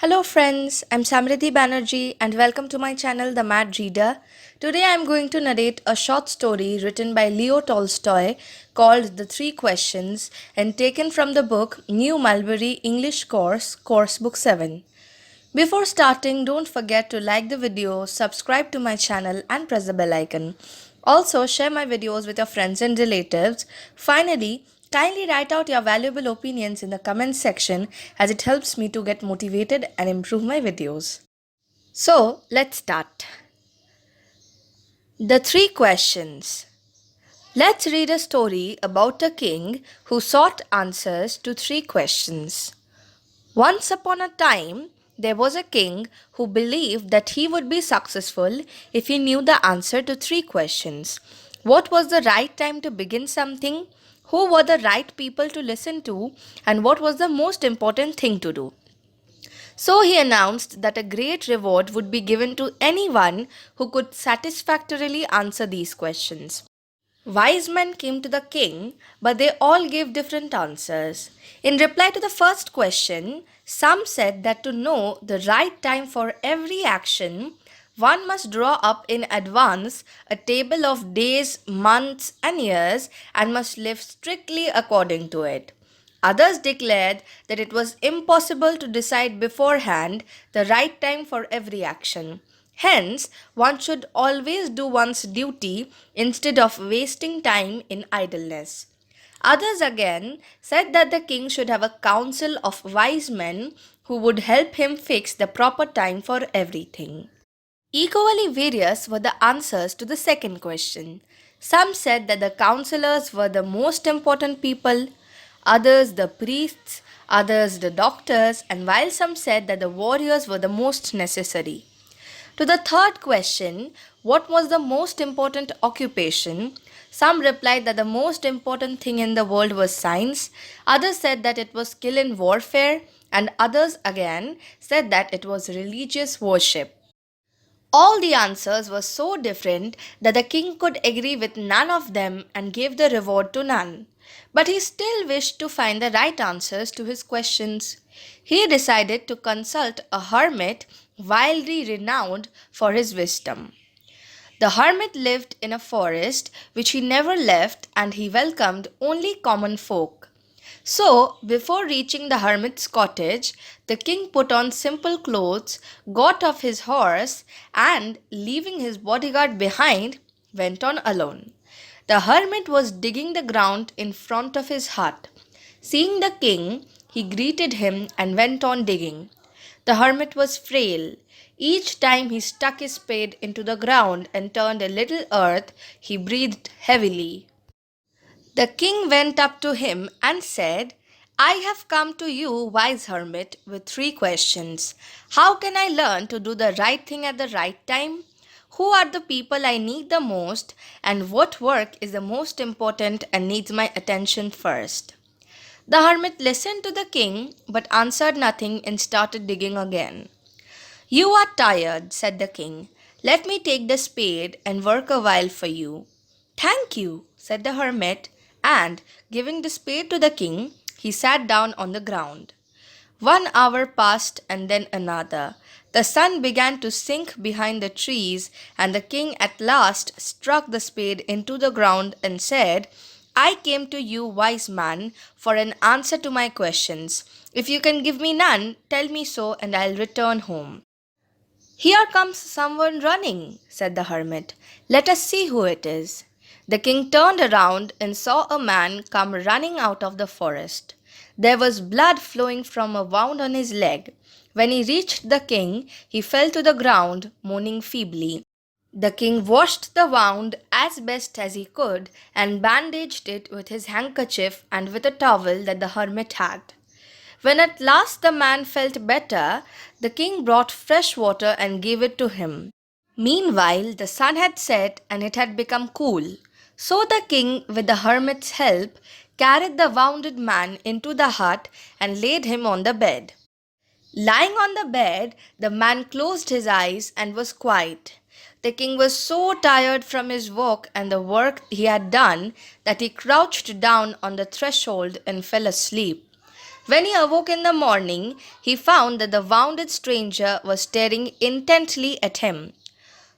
Hello friends, I'm Samriddhi Banerjee and welcome to my channel The Mad Reader. Today I'm going to narrate a short story written by Leo Tolstoy called The Three Questions and taken from the book New Mulberry English Course, Coursebook 7. Before starting, don't forget to like the video, subscribe to my channel and press the bell icon. Also, share my videos with your friends and relatives. Finally, kindly write out your valuable opinions in the comments section as it helps me to get motivated and improve my videos. So, let's start. The Three Questions. Let's read a story about a king who sought answers to three questions. Once upon a time, there was a king who believed that he would be successful if he knew the answer to three questions. What was the right time to begin something? Who were the right people to listen to? And what was the most important thing to do? So he announced that a great reward would be given to anyone who could satisfactorily answer these questions. Wise men came to the king, but they all gave different answers. In reply to the first question, some said that to know the right time for every action, one must draw up in advance a table of days, months, and years and must live strictly according to it. Others declared that it was impossible to decide beforehand the right time for every action. Hence, one should always do one's duty instead of wasting time in idleness. Others again said that the king should have a council of wise men who would help him fix the proper time for everything. Equally various were the answers to the second question. Some said that the counselors were the most important people, others the priests, others the doctors, and while some said that the warriors were the most necessary. To the third question, what was the most important occupation? Some replied that the most important thing in the world was science, others said that it was skill in warfare, and others again said that it was religious worship. All the answers were so different that the king could agree with none of them and gave the reward to none. But he still wished to find the right answers to his questions. He decided to consult a hermit widely renowned for his wisdom. The hermit lived in a forest which he never left and he welcomed only common folk. So, before reaching the hermit's cottage, the king put on simple clothes, got off his horse, and, leaving his bodyguard behind, went on alone. The hermit was digging the ground in front of his hut. Seeing the king, he greeted him and went on digging. The hermit was frail. Each time he stuck his spade into the ground and turned a little earth, he breathed heavily. The king went up to him and said, I have come to you, wise hermit, with three questions. How can I learn to do the right thing at the right time? Who are the people I need the most? And what work is the most important and needs my attention first? The hermit listened to the king but answered nothing and started digging again. You are tired, said the king. Let me take the spade and work a while for you. Thank you, said the hermit, and, giving the spade to the king, he sat down on the ground. 1 hour passed and then another. The sun began to sink behind the trees, and the king at last struck the spade into the ground and said, I came to you, wise man, for an answer to my questions. If you can give me none, tell me so, and I'll return home. Here comes someone running, said the hermit. Let us see who it is. The king turned around and saw a man come running out of the forest. There was blood flowing from a wound on his leg. When he reached the king, he fell to the ground, moaning feebly. The king washed the wound as best as he could and bandaged it with his handkerchief and with a towel that the hermit had. When at last the man felt better, the king brought fresh water and gave it to him. Meanwhile, the sun had set and it had become cool. So the king, with the hermit's help, carried the wounded man into the hut and laid him on the bed. Lying on the bed, the man closed his eyes and was quiet. The king was so tired from his walk and the work he had done that he crouched down on the threshold and fell asleep. When he awoke in the morning, he found that the wounded stranger was staring intently at him.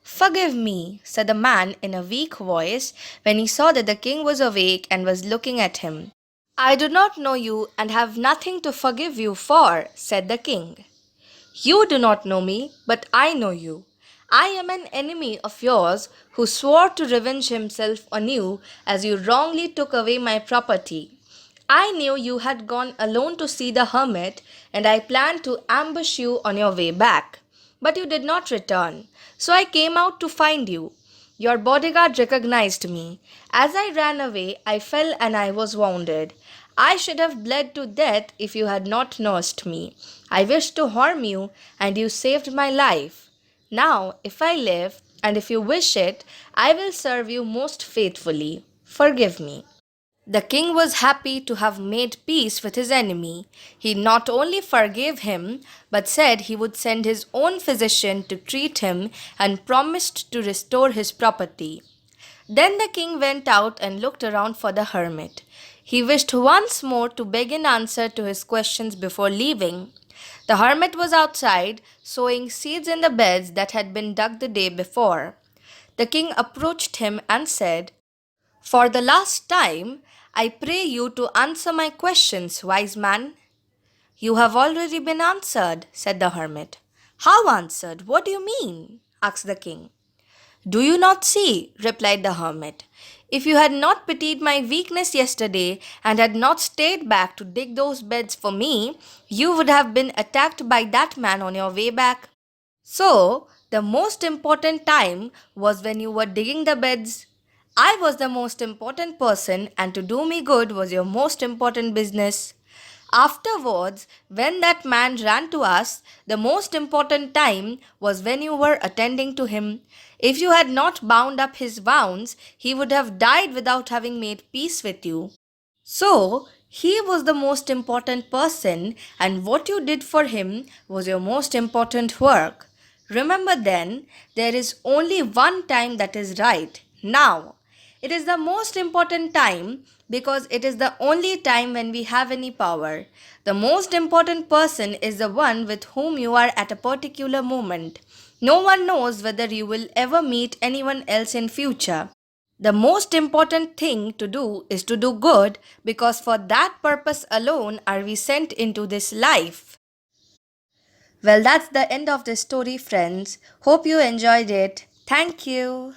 Forgive me, said the man in a weak voice when he saw that the king was awake and was looking at him. I do not know you and have nothing to forgive you for, said the king. You do not know me, but I know you. I am an enemy of yours who swore to revenge himself on you as you wrongly took away my property. I knew you had gone alone to see the hermit, and I planned to ambush you on your way back. But you did not return, so I came out to find you. Your bodyguard recognized me. As I ran away, I fell and I was wounded. I should have bled to death if you had not nursed me. I wished to harm you, and you saved my life. Now, if I live, and if you wish it, I will serve you most faithfully. Forgive me. The king was happy to have made peace with his enemy. He not only forgave him, but said he would send his own physician to treat him and promised to restore his property. Then the king went out and looked around for the hermit. He wished once more to beg an answer to his questions before leaving. The hermit was outside, sowing seeds in the beds that had been dug the day before. The king approached him and said, For the last time, I pray you to answer my questions, wise man. You have already been answered, said the hermit. How answered? What do you mean? Asked the king. Do you not see? Replied the hermit. If you had not pitied my weakness yesterday and had not stayed back to dig those beds for me, you would have been attacked by that man on your way back. So, the most important time was when you were digging the beds. I was the most important person, and to do me good was your most important business. Afterwards, when that man ran to us, the most important time was when you were attending to him. If you had not bound up his wounds, he would have died without having made peace with you. So, he was the most important person, and what you did for him was your most important work. Remember then, there is only one time that is right now. It is the most important time because it is the only time when we have any power. The most important person is the one with whom you are at a particular moment. No one knows whether you will ever meet anyone else in future. The most important thing to do is to do good because for that purpose alone are we sent into this life. Well, that's the end of this story, friends. Hope you enjoyed it. Thank you.